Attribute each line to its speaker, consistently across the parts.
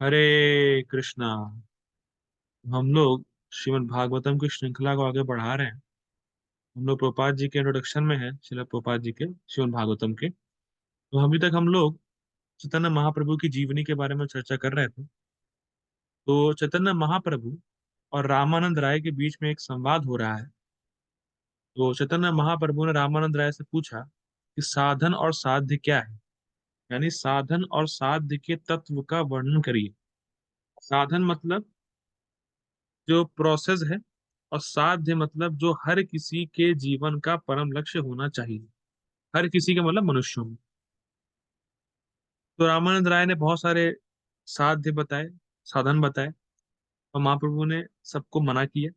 Speaker 1: हरे कृष्णा। हम लोग श्रीमद् भागवतम की श्रृंखला को आगे बढ़ा रहे हैं। हम लोग प्रभुपाद जी के इंट्रोडक्शन में है, श्रील प्रभुपाद जी के श्रीमद् भागवतम के। तो अभी तक हम लोग चैतन्य महाप्रभु की जीवनी के बारे में चर्चा कर रहे थे। तो चैतन्य महाप्रभु और रामानंद राय के बीच में एक संवाद हो रहा है। तो चैतन्य महाप्रभु ने रामानंद राय से पूछा कि साधन और साध्य क्या है, यानी साधन और साध्य के तत्व का वर्णन करिए। साधन मतलब जो प्रोसेस है, और साध्य मतलब जो हर किसी के जीवन का परम लक्ष्य होना चाहिए। हर किसी के मतलब मनुष्यों में। तो रामानंद राय ने बहुत सारे साध्य बताए, साधन बताए, और महाप्रभु ने सबको मना किया।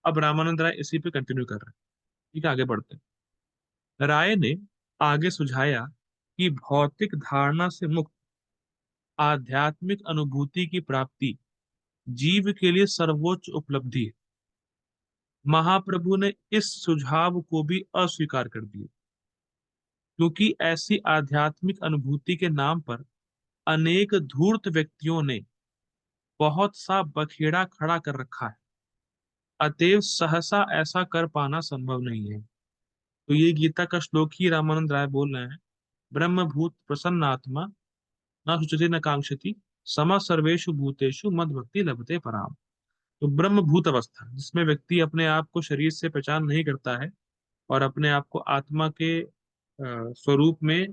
Speaker 1: अब रामानंद राय इसी पे कंटिन्यू कर रहे हैं। ठीक है, आगे बढ़ते हैं। राय ने आगे सुझाया कि भौतिक धारणा से मुक्त आध्यात्मिक अनुभूति की प्राप्ति जीव के लिए सर्वोच्च उपलब्धि है। महाप्रभु ने इस सुझाव को भी अस्वीकार कर दिया, क्योंकि ऐसी आध्यात्मिक अनुभूति के नाम पर अनेक धूर्त व्यक्तियों ने बहुत सा बखेड़ा खड़ा कर रखा है। अतएव सहसा ऐसा कर पाना संभव नहीं है। तो ये गीता का श्लोक ही रामानंद राय बोल रहे हैं। ब्रह्मभूत प्रसन्नात्मा न शुचति न कांक्षति समा सर्वेषु भूतेषु मद भक्ति लभते पराम। तो ब्रह्मभूत अवस्था जिसमें व्यक्ति अपने आप को शरीर से पहचान नहीं करता है, और अपने आप को आत्मा के स्वरूप में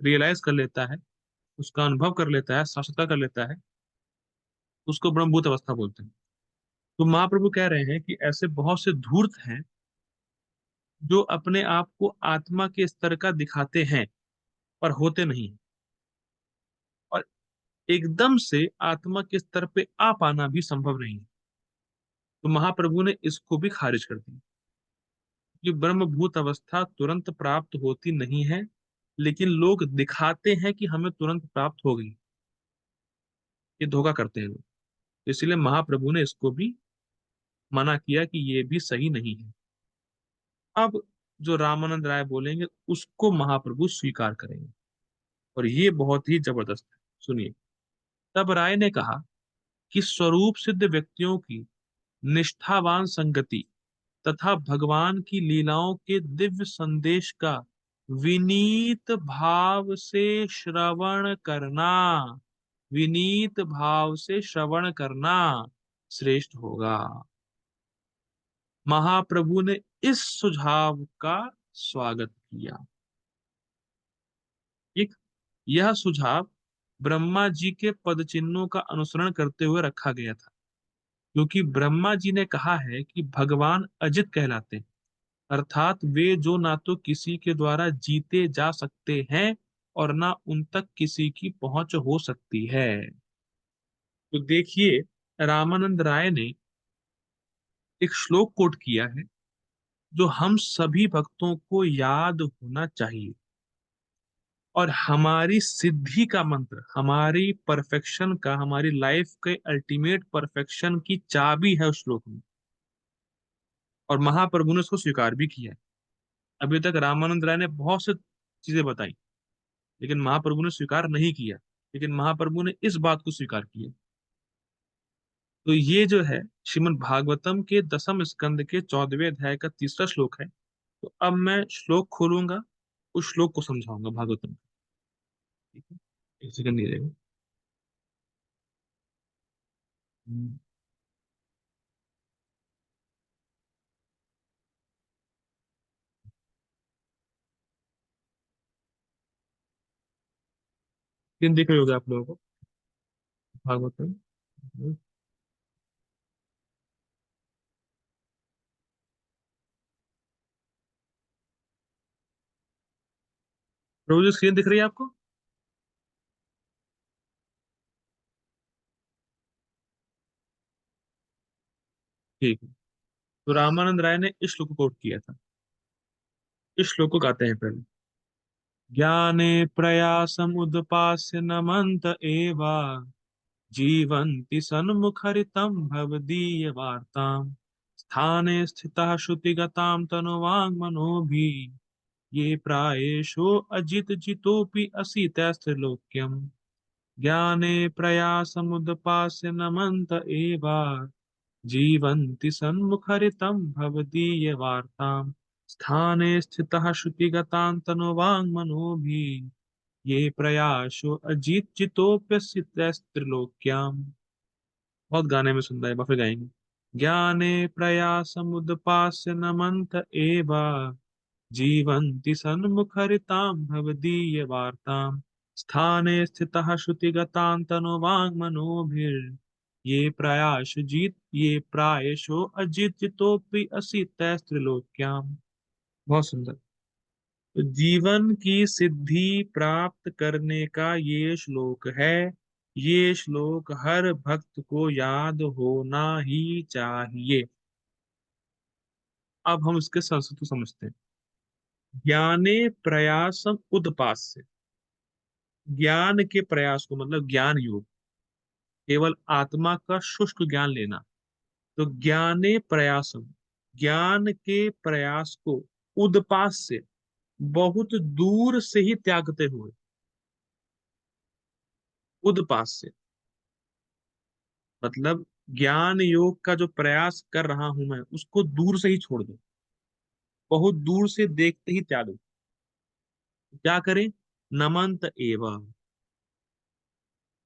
Speaker 1: रियलाइज कर लेता है, उसका अनुभव कर लेता है, साक्षात्कार कर लेता है, उसको ब्रह्मभूत अवस्था बोलते हैं। तो महाप्रभु कह रहे हैं कि ऐसे बहुत से धूर्त हैं जो अपने आप को आत्मा के स्तर का दिखाते हैं पर होते नहीं हैं। और एकदम से आत्मा के स्तर पे आ पाना भी संभव नहीं है। तो महाप्रभु ने इसको भी खारिज कर दिया कि ब्रह्मभूत अवस्था तुरंत प्राप्त होती नहीं है, लेकिन लोग दिखाते हैं कि हमें तुरंत प्राप्त हो गई। ये धोखा करते हैं लोग। इसलिए महाप्रभु ने इसको भी मना किया कि ये भी सही नहीं है। अब जो रामानंद राय बोलेंगे उसको महाप्रभु स्वीकार करेंगे, और ये बहुत ही जबरदस्त है। सुनिए। तब राय ने कहा कि स्वरूप सिद्ध व्यक्तियों की निष्ठावान संगति तथा भगवान की लीलाओं के दिव्य संदेश का विनीत भाव से श्रवण करना, विनीत भाव से श्रवण करना श्रेष्ठ होगा। महाप्रभु ने इस सुझाव का स्वागत किया। एक, यह सुझाव ब्रह्मा जी के पद चिन्हों का अनुसरण करते हुए रखा गया था, क्योंकि ब्रह्मा जी ने कहा है कि भगवान अजित कहलाते हैं, अर्थात वे जो ना तो किसी के द्वारा जीते जा सकते हैं और ना उन तक किसी की पहुंच हो सकती है। तो देखिए, रामानंद राय ने एक श्लोक कोट किया है जो हम सभी भक्तों को याद होना चाहिए, और हमारी सिद्धि का मंत्र, हमारी परफेक्शन का, हमारी लाइफ के अल्टीमेट परफेक्शन की चाबी है उस श्लोक में। और महाप्रभु ने उसको स्वीकार भी किया है। अभी तक रामानंद राय ने बहुत सी चीजें बताई, लेकिन महाप्रभु ने स्वीकार नहीं किया। लेकिन महाप्रभु ने इस बात को स्वीकार किया। तो ये जो है श्रीमद् भागवतम के दसम स्कंद के 14वें अध्याय का तीसरा श्लोक है। तो अब मैं श्लोक खोलूंगा, उस श्लोक को समझाऊंगा भागवतम का। ठीक है, एक सेकंड नहीं रहेगा। हम्म, स्क्रीन दिख रही होगी आप लोगों को, भागवतम। प्रभु जी, स्क्रीन दिख रही है आपको? ठीक है। तो रामानंद राय ने इस श्लोक को कोट किया था। इस श्लोक को गाते हैं पहले। ज्ञाने प्रयासमुदपास्य नमन्त एवा जीवन्ति सन्मुखरितं भवदीय वार्ताम् स्थाने स्थितः श्रुतिगतां तनुवाङ् मनोभिः ये प्रायेषु अजित जितोऽपि असितैस्त्रिलोक्यम्। ज्ञाने प्रयासमुदपास्य नमन्त एवा जीवन्ति सन्मुखरितं भवदीयवार्ताम् स्थाने स्थितः श्रुतिगतान्तनुवाङ्मनोभिः ये प्रयासो अजीत चितोप्यसितस्त्रिलोक्याम्। बहुत गाने में सुनता है, फिर गाएंगे। ज्ञाने प्रयासमुदपास्य नमन्त एवा जीवन्ति सन्मुखरितां भवदीयवार्ताम् स्थाने स्थितः ये प्रायशो अजितोपि असि तैस्त्रिलोक्याम्। बहुत सुंदर। तो जीवन की सिद्धि प्राप्त करने का ये श्लोक है। ये श्लोक हर भक्त को याद होना ही चाहिए। अब हम इसके संस्कृत को समझते हैं। ज्ञाने प्रयासम उदपास्य। ज्ञान के प्रयास को मतलब ज्ञान योग, केवल आत्मा का शुष्क ज्ञान लेना। तो ज्ञाने प्रयासम, ज्ञान के प्रयास को उदपास से, बहुत दूर से ही त्यागते हुए। उदपास से मतलब ज्ञान योग का जो प्रयास कर रहा हूं मैं, उसको दूर से ही छोड़ दो, बहुत दूर से देखते ही त्याग दो। क्या करें? नमंत एवं,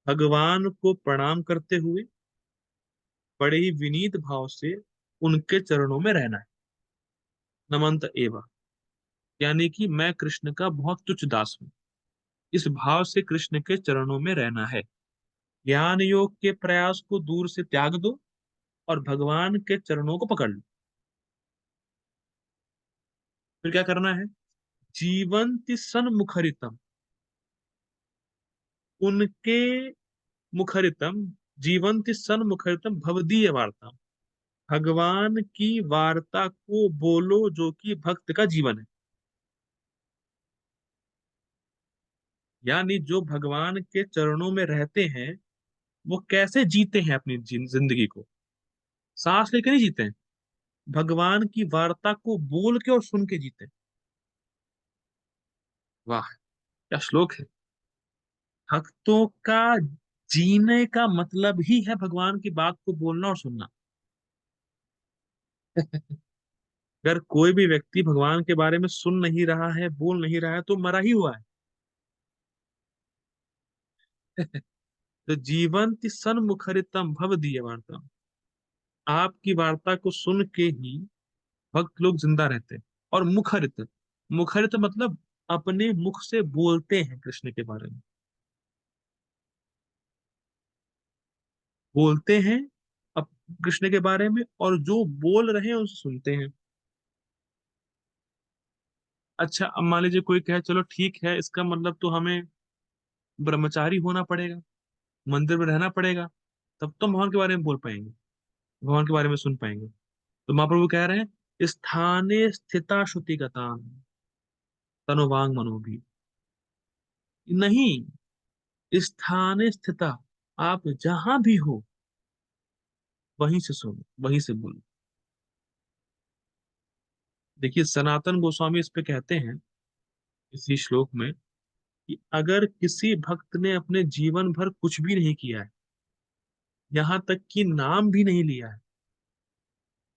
Speaker 1: भगवान को प्रणाम करते हुए बड़े ही विनीत भाव से उनके चरणों में रहना है। नमंत एवं यानी कि मैं कृष्ण का बहुत तुच्छ दास हूं, इस भाव से कृष्ण के चरणों में रहना है। ज्ञान योग के प्रयास को दूर से त्याग दो और भगवान के चरणों को पकड़ लो। फिर क्या करना है? जीवंति सन्मुखरितम, उनके मुखरितम, जीवंति सन्मुखरितम भवदीय वार्ता, भगवान की वार्ता को बोलो जो कि भक्त का जीवन है। यानी जो भगवान के चरणों में रहते हैं, वो कैसे जीते हैं अपनी जिंदगी को? सांस लेकर नहीं जीते हैं, भगवान की वार्ता को बोल के और सुन के जीते हैं। वाह, क्या श्लोक है! भक्तों का जीने का मतलब ही है भगवान की बात को बोलना और सुनना। अगर कोई भी व्यक्ति भगवान के बारे में सुन नहीं रहा है, बोल नहीं रहा है, तो मरा ही हुआ है। तो जीवंत सन्मुखरितम भव दीय वार्ता, आपकी वार्ता को सुन के ही भक्त लोग जिंदा रहते हैं। और मुखरित, मुखरित मतलब अपने मुख से बोलते हैं कृष्ण के बारे में, बोलते हैं अब कृष्ण के बारे में, और जो बोल रहे हैं उसे सुनते हैं। अच्छा, अब मान लीजिए कोई कहे चलो ठीक है, इसका मतलब तो हमें ब्रह्मचारी होना पड़ेगा, मंदिर में रहना पड़ेगा, तब तो भगवान के बारे में बोल पाएंगे, भगवान के बारे में सुन पाएंगे। तो महाप्रभु कह रहे हैं स्थाने स्थिता श्रुतिगता तनुवांग मनोभी। नहीं, स्थाने स्थिता, आप जहां भी हो वहीं से सुनो, वहीं से बोलो। देखिए सनातन गोस्वामी इस पे कहते हैं, इसी श्लोक में, कि अगर किसी भक्त ने अपने जीवन भर कुछ भी नहीं किया है, यहाँ तक कि नाम भी नहीं लिया है,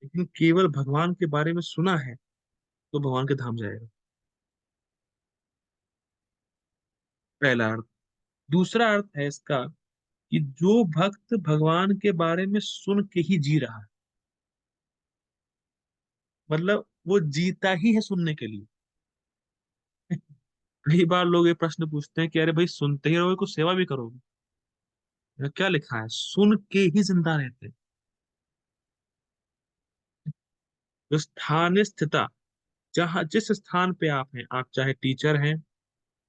Speaker 1: लेकिन केवल भगवान के बारे में सुना है, तो भगवान के धाम जाएगा। पहला अर्थ। दूसरा अर्थ है इसका कि जो भक्त भगवान के बारे में सुन के ही जी रहा है, मतलब वो जीता ही है सुनने के लिए। कई बार लोग ये प्रश्न पूछते हैं कि अरे भाई सुनते ही रहोगे, कुछ सेवा भी करोगे? क्या लिखा है? सुन के ही जिंदा रहते हैं। जो स्थान स्थिता, जहाँ जिस स्थान पे आप हैं, आप चाहे टीचर हैं,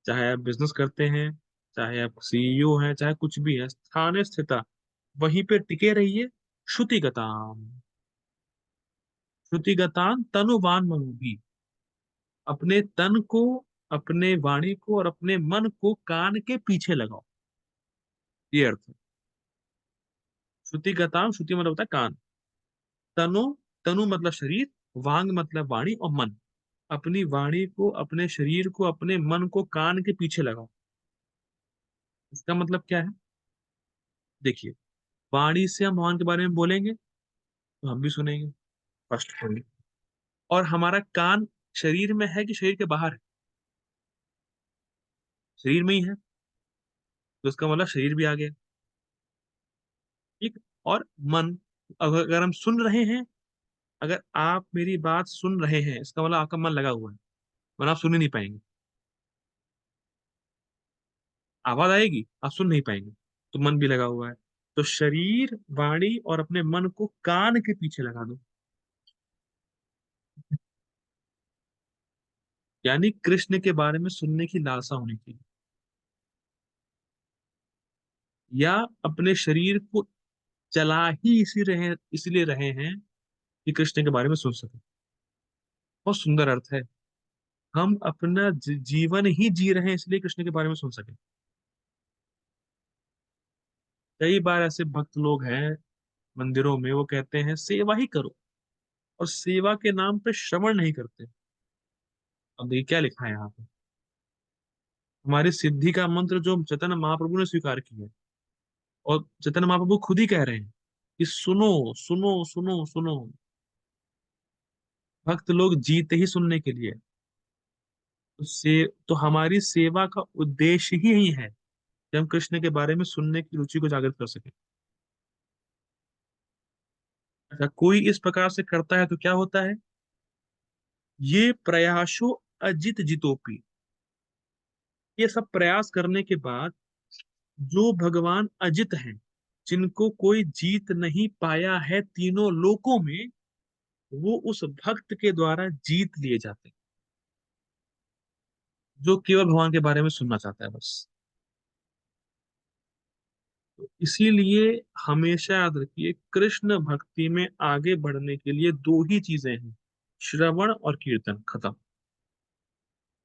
Speaker 1: चाहे आप बिजनेस करते हैं, चाहे आप सीईओ हैं, चाहे कुछ भी है, स्थान स्थिता, वहीं पे टिके रहिए। श्रुतिगताम, श्रुतिगतान तनुवान मनोभी, अपने तन को, अपने वाणी को और अपने मन को कान के पीछे लगाओ। ये अर्थ है। श्रुतिगताम, श्रुति मतलब होता है कान। तनु, तनु मतलब शरीर, वांग मतलब वाणी, और मन, अपनी वाणी को, अपने शरीर को, अपने मन को कान के पीछे लगाओ। इसका मतलब क्या है? देखिए, वाणी से हम भगवान के बारे में बोलेंगे तो हम भी सुनेंगे, स्पष्ट होंगे। और हमारा कान शरीर में है कि शरीर के बाहर है? शरीर में ही है, तो इसका मतलब शरीर भी आ गया। ठीक। और मन, अगर हम सुन रहे हैं, अगर आप मेरी बात सुन रहे हैं, इसका मतलब आपका मन लगा हुआ है, वरना आप सुन ही नहीं पाएंगे। आवाज आएगी, आप सुन नहीं पाएंगे, तो मन भी लगा हुआ है। तो शरीर, वाणी और अपने मन को कान के पीछे लगा दो, यानी कृष्ण के बारे में सुनने की लालसा होनी चाहिए, या अपने शरीर को चला ही इसलिए रहे हैं कि कृष्ण के बारे में सुन सके। बहुत सुंदर अर्थ है। हम अपना जीवन ही जी रहे हैं इसलिए कृष्ण के बारे में सुन सके। कई बार ऐसे भक्त लोग हैं मंदिरों में, वो कहते हैं सेवा ही करो, और सेवा के नाम पे श्रवण नहीं करते। अब देखिए क्या लिखा है यहाँ पे। हमारी सिद्धि का मंत्र जो चैतन्य महाप्रभु ने स्वीकार किया है, और चैतन्य महाप्रभु खुद ही कह रहे हैं कि सुनो, सुनो, सुनो, सुनो। भक्त लोग जीते ही सुनने के लिए। तो हमारी सेवा का उद्देश्य ही यही है कि हम कृष्ण के बारे में सुनने की रुचि को जागृत कर सके। अच्छा, कोई इस प्रकार से करता है तो क्या होता है? ये प्रयासो अजित जितोपि, ये सब प्रयास करने के बाद जो भगवान अजित हैं, जिनको कोई जीत नहीं पाया है तीनों लोकों में, वो उस भक्त के द्वारा जीत लिए जाते हैं, जो केवल भगवान के बारे में सुनना चाहता है बस। तो इसीलिए हमेशा याद रखिए, कृष्ण भक्ति में आगे बढ़ने के लिए दो ही चीजें हैं, श्रवण और कीर्तन, खत्म।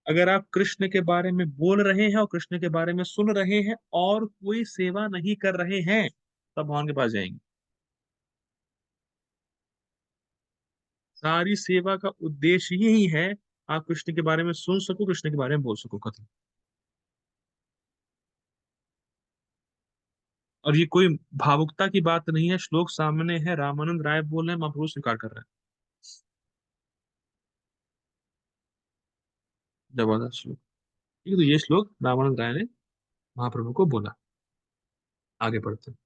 Speaker 1: अगर आप कृष्ण के बारे में बोल रहे हैं और कृष्ण के बारे में सुन रहे हैं और कोई सेवा नहीं कर रहे हैं, तब भगवान के पास जाएंगे। सारी सेवा का उद्देश्य यही है, आप कृष्ण के बारे में सुन सको, कृष्ण के बारे में बोल सको, खत्म। और ये कोई भावुकता की बात नहीं है, श्लोक सामने है, रामानंद राय बोल रहे हैं, महाप्रभु स्वीकार कर रहे हैं। जबरदस्त श्लोक। ठीक है, तो ये श्लोक रामानंद राय ने महाप्रभु को बोला। आगे बढ़ते हैं।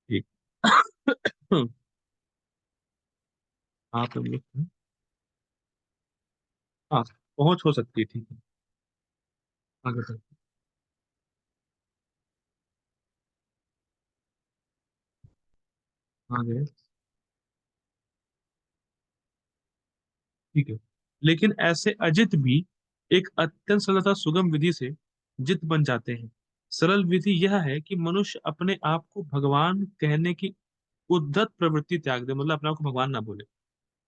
Speaker 1: ठीक। आप लोग, हाँ, पहुंच हो सकती है, ठीक है। आगे बढ़ते हैं, आगे। ठीक है। लेकिन ऐसे अजित भी एक अत्यंत सरलता सुगम विधि से जित बन जाते हैं। सरल विधि यह है कि मनुष्य अपने आप को भगवान कहने की उद्धत प्रवृत्ति त्याग दे, मतलब अपने आप को भगवान ना बोले।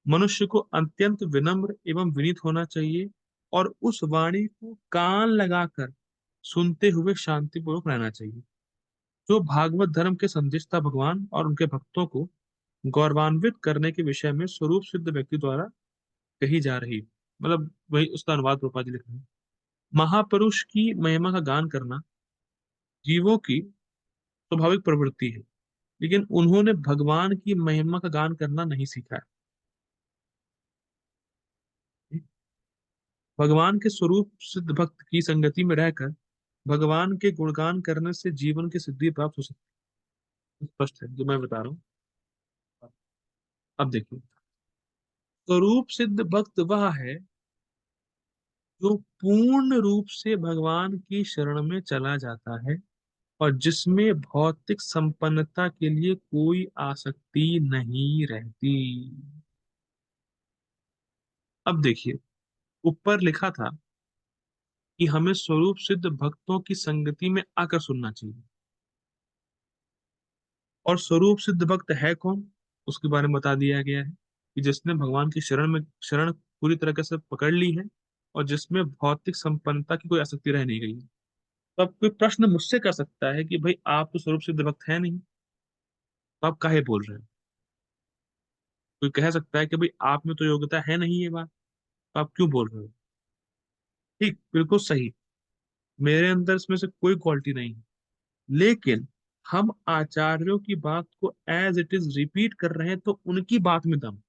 Speaker 1: मनुष्य को अत्यंत विनम्र एवं विनीत होना चाहिए, और उस वाणी को कान लगाकर सुनते हुए शांतिपूर्वक रहना चाहिए, जो भागवत धर्म के संदेशता भगवान और उनके भक्तों को गौरवान्वित करने के विषय में स्वरूप सिद्ध व्यक्ति द्वारा कही जा रही। मतलब वही उसका अनुवाद प्रभुपाद जी लिख रहे हैं। महापुरुष की महिमा का गान करना जीवों की स्वाभाविक प्रवृत्ति है, लेकिन उन्होंने भगवान की महिमा का गान करना नहीं सीखा है। भगवान के स्वरूप सिद्ध भक्त की संगति में रहकर भगवान के गुणगान करने से जीवन की सिद्धि प्राप्त हो सकती है। स्पष्ट है जो मैं बता रहा हूँ। अब देखिए, स्वरूप सिद्ध भक्त वह है जो पूर्ण रूप से भगवान की शरण में चला जाता है, और जिसमें भौतिक संपन्नता के लिए कोई आसक्ति नहीं रहती। अब देखिए, ऊपर लिखा था कि हमें स्वरूप सिद्ध भक्तों की संगति में आकर सुनना चाहिए। और स्वरूप सिद्ध भक्त है कौन, उसके बारे में बता दिया गया है कि जिसने भगवान की शरण पूरी तरीके से पकड़ ली है, और जिसमें भौतिक संपन्नता की कोई आसक्ति रह नहीं गई है। तो अब कोई प्रश्न मुझसे कर सकता है कि भाई आप तो स्वरूप सिद्ध भक्त है नहीं, तो आप काहे बोल रहे हो? कोई कह सकता है कि भाई आप में तो योग्यता है नहीं, ये बात तो आप क्यों बोल रहे हो? ठीक, बिल्कुल सही। मेरे अंदर इसमें से कोई क्वालिटी नहीं है, लेकिन हम आचार्यों की बात को एज इट इज रिपीट कर रहे हैं, तो उनकी बात में दम,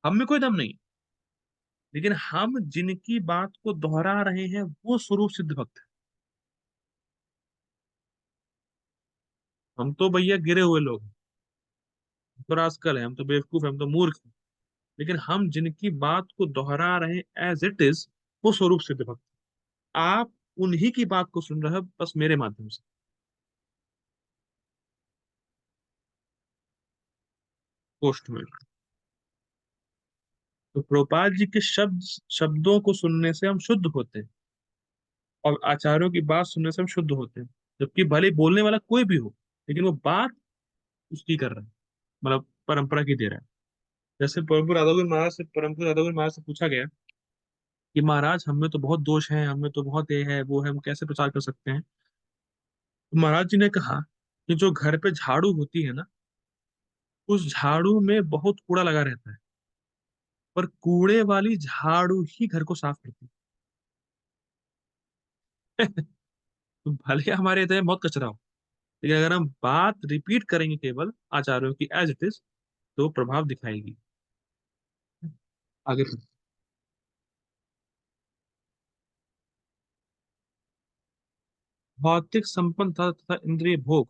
Speaker 1: हम में कोई दम नहीं। लेकिन हम जिनकी बात को दोहरा रहे हैं वो स्वरूप सिद्ध भक्त है। हम तो भैया गिरे हुए लोग हैं, हम तो रास्कल है, हम तो बेवकूफ है, हम तो मूर्ख हैं। लेकिन हम जिनकी बात को दोहरा रहे हैं एज इट इज, वो स्वरूप सिद्ध भक्त है। आप उन्हीं की बात को सुन रहे हो, बस मेरे माध्यम से, पोस्ट में। तो प्रभुपाद जी के शब्दों को सुनने से हम शुद्ध होते हैं, और आचार्यों की बात सुनने से हम शुद्ध होते हैं। जबकि भले बोलने वाला कोई भी हो, लेकिन वो बात उसकी कर रहा है, मतलब परंपरा की दे रहा है। जैसे परम पूज्य राधागुरु महाराज से पूछा गया कि महाराज, हम में तो बहुत दोष है, हम में तो बहुत ये है वो है, हम कैसे प्रचार कर सकते हैं। तो महाराज जी ने कहा कि जो घर पे झाड़ू होती है ना, उस झाड़ू में बहुत कूड़ा लगा रहता है, पर कूड़े वाली झाड़ू ही घर को साफ करती है। तो भले हमारे इतने बहुत कचरा हो, लेकिन अगर हम बात रिपीट करेंगे केवल आचार्यों की एज इट इज, तो प्रभाव दिखाएगी। आगे फिर। भौतिक संपन्नता तथा इंद्रिय भोग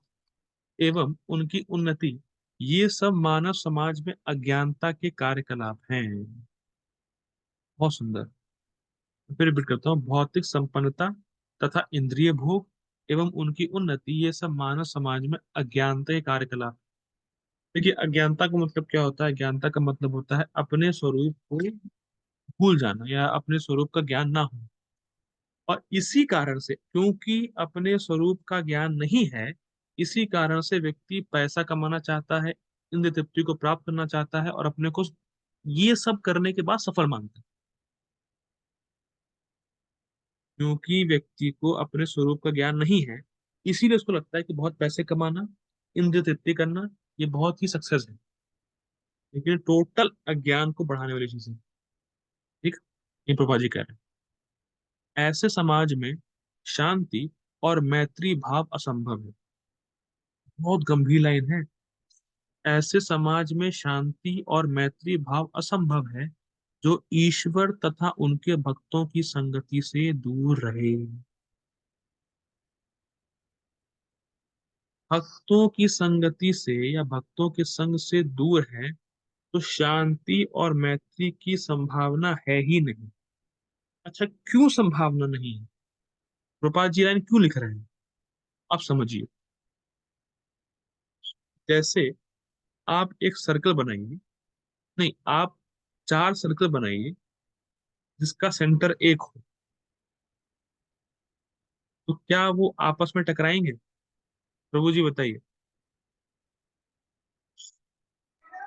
Speaker 1: एवं उनकी उन्नति, ये सब मानव समाज में अज्ञानता के कार्यकलाप हैं। बहुत सुंदर। फिर रिपीट करता हूँ, भौतिक संपन्नता तथा इंद्रिय भोग एवं उनकी उन्नति, ये सब मानव समाज में अज्ञानता के कार्यकलाप। देखिए, अज्ञानता का मतलब क्या होता है? अज्ञानता का मतलब होता है अपने स्वरूप को भूल जाना, या अपने स्वरूप का ज्ञान ना हो। और इसी कारण से, क्योंकि अपने स्वरूप का ज्ञान नहीं है, इसी कारण से व्यक्ति पैसा कमाना चाहता है, इंद्रिय तृप्ति को प्राप्त करना चाहता है, और अपने को ये सब करने के बाद सफल मानता है। क्योंकि व्यक्ति को अपने स्वरूप का ज्ञान नहीं है, इसीलिए उसको लगता है कि बहुत पैसे कमाना, इंद्रिय तृप्ति करना, ये बहुत ही सक्सेस है। लेकिन टोटल अज्ञान को बढ़ाने वाली चीज है। ठीक, ये प्रभा जी कह रहे हैं। ऐसे समाज में शांति और मैत्री भाव असंभव है। बहुत गंभीर लाइन है। ऐसे समाज में शांति और मैत्री भाव असंभव है, जो ईश्वर तथा उनके भक्तों की संगति से दूर रहे। भक्तों की संगति से या भक्तों के संग से दूर है, तो शांति और मैत्री की संभावना है ही नहीं। अच्छा, क्यों संभावना नहीं है? प्रपात जी लाइन क्यों लिख रहे हैं? आप समझिए। जैसे आप एक सर्कल बनाइए, नहीं, आप चार सर्कल बनाइए जिसका सेंटर एक हो, तो क्या वो आपस में टकराएंगे? प्रभु जी बताइए।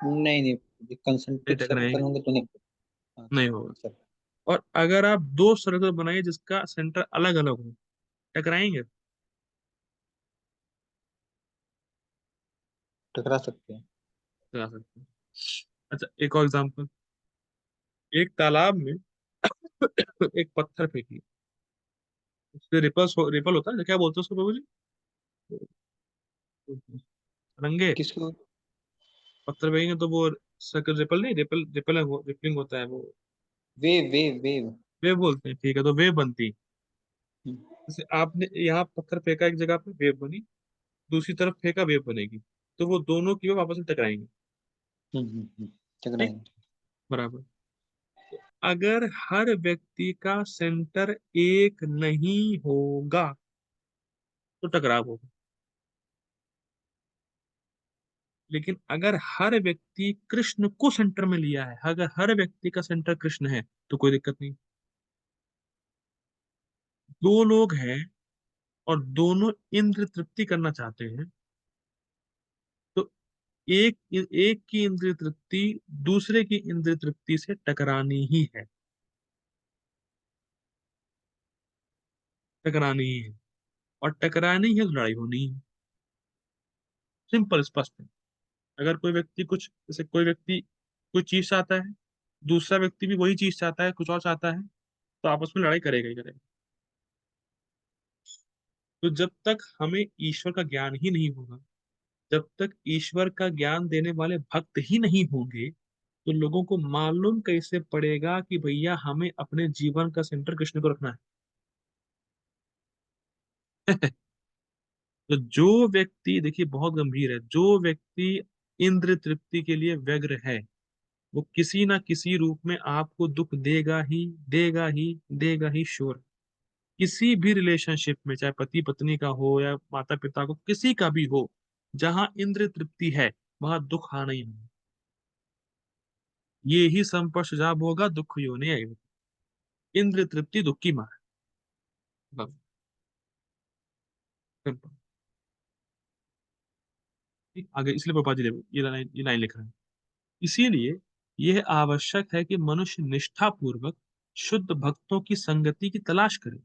Speaker 2: नहीं नहीं,
Speaker 1: नहीं
Speaker 2: कंसंट्रिक सर्कल
Speaker 1: टकराएंगे,
Speaker 2: होंगे तो नहीं।
Speaker 1: नहीं
Speaker 2: अच्छा
Speaker 1: होगा।
Speaker 2: चल।
Speaker 1: और अगर आप दो सर्कल बनाइए जिसका सेंटर अलग अलग हो, टकराएंगे?
Speaker 2: टकरा सकते हैं।
Speaker 1: टकरा सकते हैं। अच्छा, एक और एग्जांपल। एक तालाब में एक पत्थर फेंकिए, उससे रिपल होता है, क्या बोलते हैं उसको प्रभु जी? रंगे।
Speaker 2: किसको?
Speaker 1: पत्थर फेंकेंगे तो वो सर्कल रिपल नहीं, रिपल रिपल रिपलिंग होता है वो।
Speaker 2: Wave wave wave.
Speaker 1: वेव बोलते हैं, ठीक है, तो वेव बनती है।
Speaker 2: हम्म
Speaker 1: जैसे आपने यहाँ पत्थर फेंका एक जगह पे, वेव बनी, दूसरी तरफ फेंका, वेव बनेगी। तो वो दोनों की वेव आपस में टकराएंगे। ठीक,
Speaker 2: टकराएंगे।
Speaker 1: बराबर। अगर हर व्यक्ति का सेंटर एक नहीं होगा, तो टकराव होगा। लेकिन अगर हर व्यक्ति कृष्ण को सेंटर में लिया है, अगर हर व्यक्ति का सेंटर कृष्ण है, तो कोई दिक्कत नहीं। दो लोग हैं और दोनों इंद्र तृप्ति करना चाहते हैं, तो एक एक की इंद्रिय तृप्ति दूसरे की इंद्रिय तृप्ति से टकरानी ही है, टकरानी ही है। और टकरानी ही है तो लड़ाई होनी है। सिंपल, स्पष्ट है। अगर कोई व्यक्ति कुछ, जैसे कोई व्यक्ति कोई चीज चाहता है, दूसरा व्यक्ति भी वही चीज चाहता है, कुछ और चाहता है, तो आपस में लड़ाई करेगा ही करेगा। तो जब तक हमें ईश्वर का ज्ञान ही नहीं होगा, जब तक ईश्वर का ज्ञान देने वाले भक्त ही नहीं होंगे, तो लोगों को मालूम कैसे पड़ेगा कि भैया हमें अपने जीवन का सेंटर कृष्ण को रखना है। तो जो व्यक्ति, देखिए बहुत गंभीर है, जो व्यक्ति इंद्र तृप्ति के लिए व्यग्र है, वो किसी ना किसी रूप में आपको दुख देगा ही, देगा ही, देगा ही, श्योर। किसी भी रिलेशनशिप में, चाहे पति पत्नी का हो या माता पिता को, किसी का भी हो, जहां इंद्र तृप्ति है वहां दुख आना ही होगा। ये ही संपर्श जाब होगा दुख योनि आएगा। इंद्र तृप्ति दुख की मार है। बस, सिंपल। ठीक, आगे इसलिए पापा जी ये लाइन लिख रहे हैं। इसीलिए यह आवश्यक है कि मनुष्य निष्ठा पूर्वक शुद्ध भक्तों की संगति की तलाश करे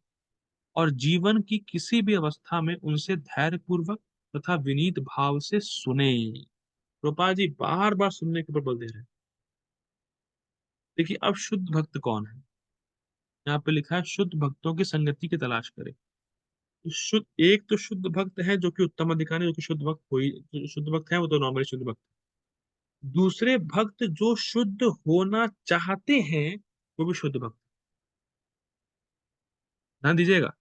Speaker 1: और जीवन की किसी भी अवस्था में उनसे धैर्य पूर्वक तथा विनीत भाव से सुने। रूपा जी बार बार सुनने के ऊपर बल दे रहे हैं। देखिए अब शुद्ध भक्त कौन है? यहाँ पे लिखा है शुद्ध भक्तों की संगति की तलाश करे। तो शुद्ध, एक तो शुद्ध भक्त है जो कि उत्तम अधिकारी, जो कि शुद्ध भक्त कोई, जो शुद्ध भक्त है वो तो नॉर्मली शुद्ध भक्त। दूसरे भक्त जो शुद्ध होना चाहते हैं वो भी शुद्ध भक्त। ध्यान दीजिएगा,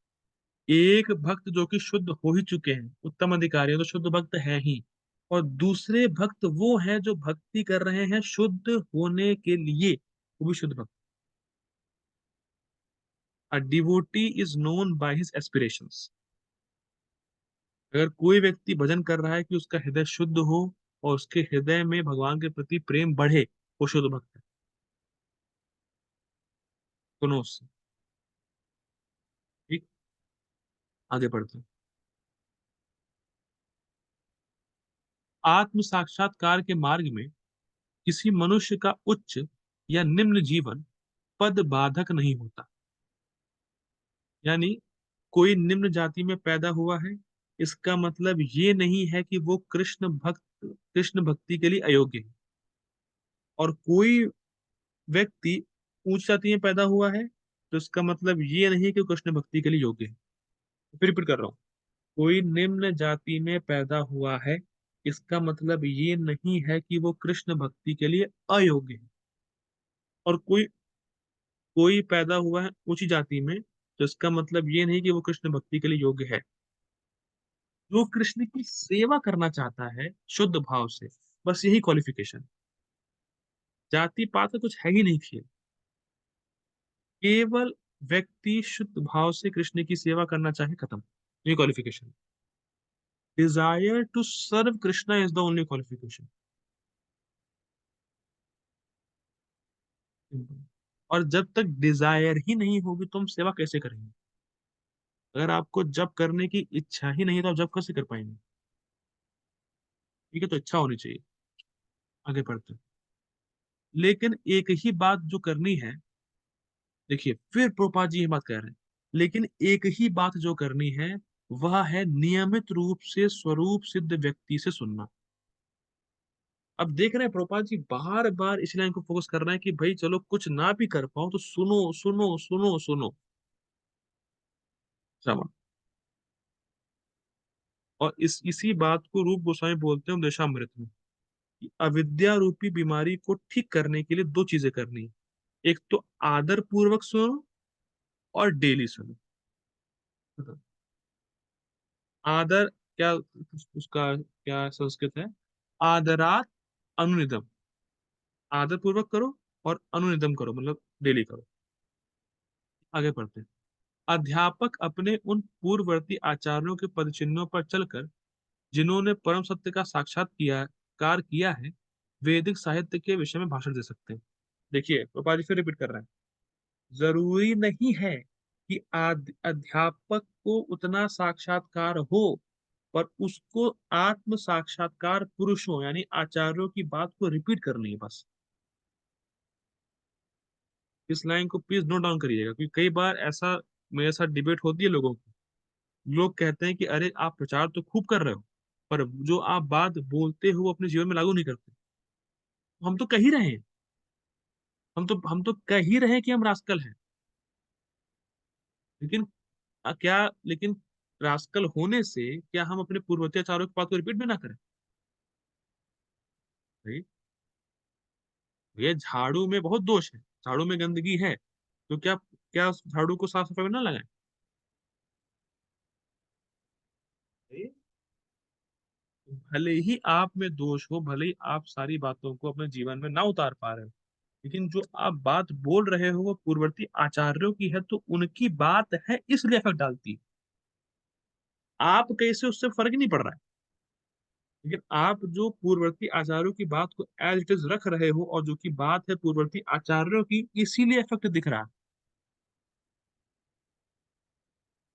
Speaker 1: एक भक्त जो कि शुद्ध हो ही चुके हैं, उत्तम अधिकारी है, तो शुद्ध भक्त है ही। और दूसरे भक्त वो हैं जो भक्ति कर रहे हैं शुद्ध होने के लिए, वो भी शुद्ध भक्त। A devotee is known by his aspirations. अगर कोई व्यक्ति भजन कर रहा है कि उसका हृदय शुद्ध हो और उसके हृदय में भगवान के प्रति प्रेम बढ़े, वो शुद्ध भक्त है। सुनो उससे। ठीक, आगे बढ़ते हैं। आत्म साक्षात्कार के मार्ग में किसी मनुष्य का उच्च या निम्न जीवन पद बाधक नहीं होता। यानी कोई निम्न जाति में पैदा हुआ है, इसका मतलब ये नहीं है कि वो कृष्ण भक्ति के लिए अयोग्य है। और कोई व्यक्ति उच्च जाति में पैदा हुआ है, तो इसका मतलब ये नहीं कि वो कृष्ण भक्ति के लिए योग्य है। फिर रिपीट कर रहा हूँ, कोई निम्न जाति में पैदा हुआ है, इसका मतलब ये नहीं है कि वो कृष्ण भक्ति के लिए अयोग्य है। और कोई कोई पैदा हुआ है ऊंची जाति में, तो इसका मतलब ये नहीं कि वो कृष्ण भक्ति के लिए योग्य है। जो कृष्ण की सेवा करना चाहता है शुद्ध भाव से, बस यही क्वालिफिकेशन। जाति पात का कुछ है ही नहीं खेल। केवल व्यक्ति शुद्ध भाव से कृष्ण की सेवा करना चाहे, खत्म। ये qualification. Desire to serve Krishna is the only qualification. और जब तक डिजायर ही नहीं होगी तो हम सेवा कैसे करेंगे? अगर आपको जब करने की इच्छा ही नहीं है तो आप जब कैसे कर पाएंगे? ठीक है, तो इच्छा होनी चाहिए। आगे बढ़ते हैं। लेकिन एक ही बात जो करनी है, देखिए फिर प्रभुपाद जी ये बात कह रहे हैं, लेकिन एक ही बात जो करनी है वह है नियमित रूप से स्वरूप सिद्ध व्यक्ति से सुनना। अब देख रहे हैं प्रभुपाद जी बार बार इस लाइन को फोकस कर रहे हैं कि भाई चलो कुछ ना भी कर पाओ तो सुनो सुनो सुनो सुनो। श्रवण। और इसी बात को रूप गोस्वामी बोलते हैं उपदेशामृत में, कि अविद्या रूपी बीमारी को ठीक करने के लिए दो चीजें करनी है। एक तो आदर पूर्वक सुनो और डेली सुनो। आदर क्या, उसका क्या संस्कृत है? आदरात अनुनिदम। आदर पूर्वक करो और अनुनिदम करो, मतलब डेली करो। आगे पढ़ते हैं। अध्यापक अपने उन पूर्ववर्ती आचार्यों के पदचिन्हों पर चलकर जिन्होंने परम सत्य का साक्षात्कार किया है, वैदिक साहित्य के विषय में भाषण दे सकते हैं। देखिए गोपाल जी फिर रिपीट कर रहे हैं, जरूरी नहीं है कि अध्यापक को उतना साक्षात्कार हो, पर उसको आत्म साक्षात्कार पुरुषों यानी आचार्यों की बात को रिपीट करनी है बस। इस लाइन को प्लीज नोट डाउन करिएगा, क्योंकि कई बार ऐसा मेरे साथ डिबेट होती है लोगों की। लोग कहते हैं कि अरे आप प्रचार तो खूब कर रहे हो, पर जो आप बात बोलते हो वो अपने जीवन में लागू नहीं करते। हम तो कह ही रहे हैं, हम तो कह ही रहे हैं कि हम रास्कल हैं। लेकिन क्या, लेकिन रास्कल होने से क्या हम अपने पूर्ववर्ती आचार्यों की बात को रिपीट भी ना करें? भाई, ये झाड़ू में बहुत दोष है, झाड़ू में गंदगी है, तो क्या क्या उस झाड़ू को साफ सफाई में ना लगाएं? भाई, भले ही आप में दोष हो, भले ही आप सारी बातों को अपने जीवन में ना उतार पा रहे हो, लेकिन जो आप बात बोल रहे हो वो पूर्ववर्ती आचार्यों की है, तो उनकी बात है इसलिए इफेक्ट डालती है। आप कैसे, उससे फर्क ही नहीं पड़ रहा है। लेकिन आप जो पूर्ववर्ती आचार्यों की बात को एज इट इज रख रहे हो, और जो की बात है पूर्ववर्ती आचार्यों की, इसीलिए इफेक्ट दिख रहा है।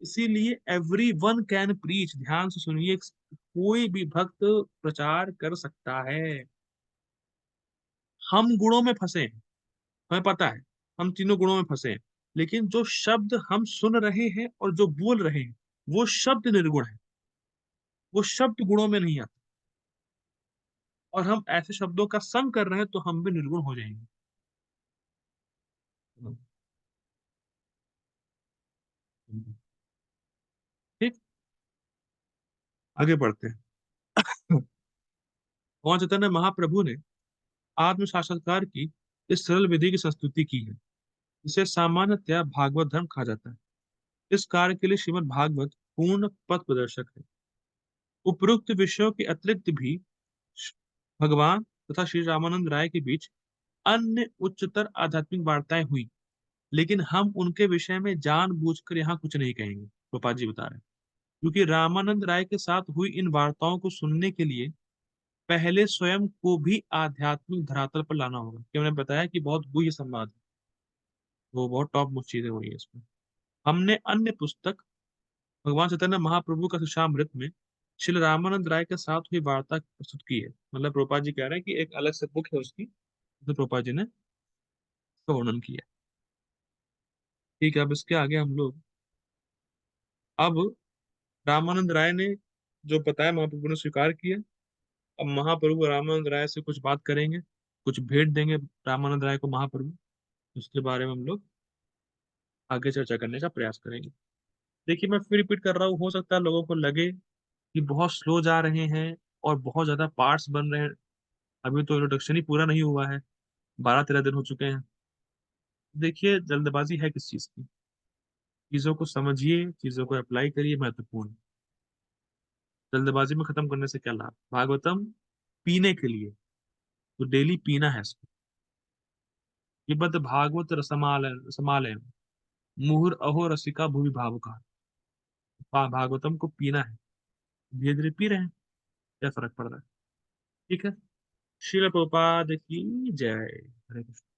Speaker 1: इसीलिए एवरी वन कैन प्रीच, ध्यान से सुनिए, कोई भी भक्त प्रचार कर सकता है। हम गुणों में फंसे हैं, हमें पता है, हम तीनों गुणों में फंसे हैं, लेकिन जो शब्द हम सुन रहे हैं और जो बोल रहे हैं, वो शब्द निर्गुण है, वो शब्द गुणों में नहीं आता। और हम ऐसे शब्दों का संग कर रहे हैं तो हम भी निर्गुण हो जाएंगे। ठीक, आगे बढ़ते हैं। वहां चैतन्य महाप्रभु ने आत्म साक्षात्कार की इस सरल विधि की संस्तुति की है, जिसे सामान्यतया भागवत धर्म कहा जाता है। इस कार्य के लिए श्रीमद् भागवत पूर्ण पथ प्रदर्शक है। उपरोक्त विषयों के अतिरिक्त भी भगवान तथा श्री रामानंद राय के बीच अन्य उच्चतर आध्यात्मिक वार्ताएं हुई, लेकिन हम उनके विषय में जानबूझकर यहाँ कुछ नहीं कहेंगे, गोपाल जी बता रहे हैं। क्योंकि रामानंद राय के साथ हुई इन वार्ताओं को सुनने के लिए पहले स्वयं को भी आध्यात्मिक धरातल पर लाना होगा, कि मैंने बताया कि बहुत गुह्य संवाद है, वो बहुत टॉप मोस्ट चीजें हुई है इसमें। हमने अन्य पुस्तक भगवान चैतन्य महाप्रभु का शिक्षामृत में श्री रामानंद राय के साथ हुई वार्ता प्रस्तुत की है। मतलब प्रोपा जी कह रहे हैं कि एक अलग से बुक है उसकी, तो प्रोपा जी ने उसका वर्णन किया। ठीक है, अब इसके आगे हम लोग, अब रामानंद राय ने जो बताया महाप्रभु ने स्वीकार किया। अब महाप्रभु रामानंद राय से कुछ बात करेंगे, कुछ भेंट देंगे रामानंद राय को महाप्रभु, उसके बारे में हम लोग आगे चर्चा करने का प्रयास करेंगे। देखिए, मैं फिर रिपीट कर रहा हूँ, हो सकता है लोगों को लगे कि बहुत स्लो जा रहे हैं और बहुत ज्यादा पार्ट्स बन रहे हैं। अभी तो इंट्रोडक्शन ही पूरा नहीं हुआ है, 12-13 दिन हो चुके हैं। देखिए, जल्दबाजी है किस चीज की? चीजों को समझिए, चीजों को अप्लाई करिए, महत्वपूर्ण है। जल्दबाजी में खत्म करने से क्या लाभ? भागवतम पीने के लिए, तो डेली पीना है इसको। पिबत भागवत रसमालय रसमालय, मुहुर अहो रसिका भूमि भावुका। भागवतम को पीना है, धीरे धीरे पी रहे हैं, क्या फर्क पड़ रहा है? ठीक है। शिल प्रभुपाद की जय। हरे कृष्ण।